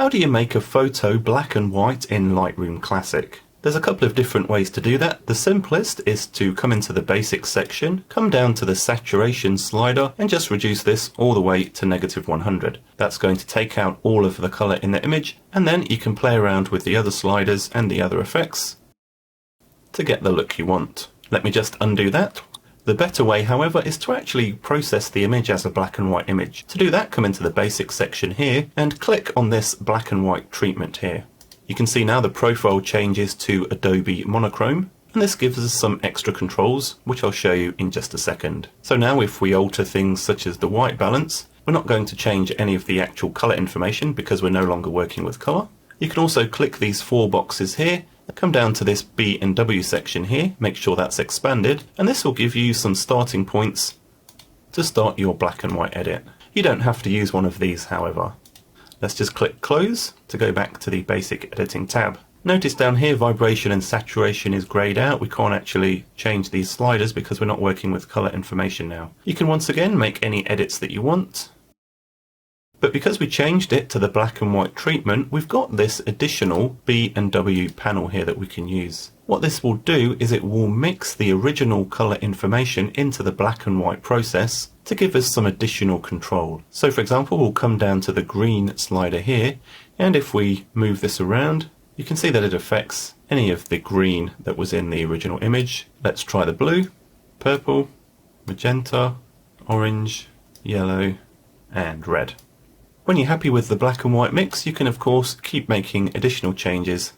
How do you make a photo black and white in Lightroom Classic? There's a couple of different ways to do that. The simplest is to come into the Basics section, come down to the Saturation slider and just reduce this all the way to -100. That's going to take out all of the colour in the image, and then you can play around with the other sliders and the other effects to get the look you want. Let me just undo that. The better way, however, is to actually process the image as a black and white image. To do that, come into the Basics section here and click on this black and white treatment here. You can see now the profile changes to Adobe Monochrome, and this gives us some extra controls, which I'll show you in just a second. So now if we alter things such as the white balance, we're not going to change any of the actual colour information because we're no longer working with colour. You can also click these 4 boxes here, come down to this B and W section here, make sure that's expanded, and this will give you some starting points to start your black and white edit. You don't have to use one of these, however. Let's just click Close to go back to the Basic Editing tab. Notice down here vibration and saturation is greyed out. We can't actually change these sliders because we're not working with colour information now. You can once again make any edits that you want. But because we changed it to the black and white treatment, we've got this additional B and W panel here that we can use. What this will do is it will mix the original colour information into the black and white process to give us some additional control. So for example, we'll come down to the green slider here, and if we move this around, you can see that it affects any of the green that was in the original image. Let's try the blue, purple, magenta, orange, yellow, and red. When you're happy with the black and white mix, you can of course keep making additional changes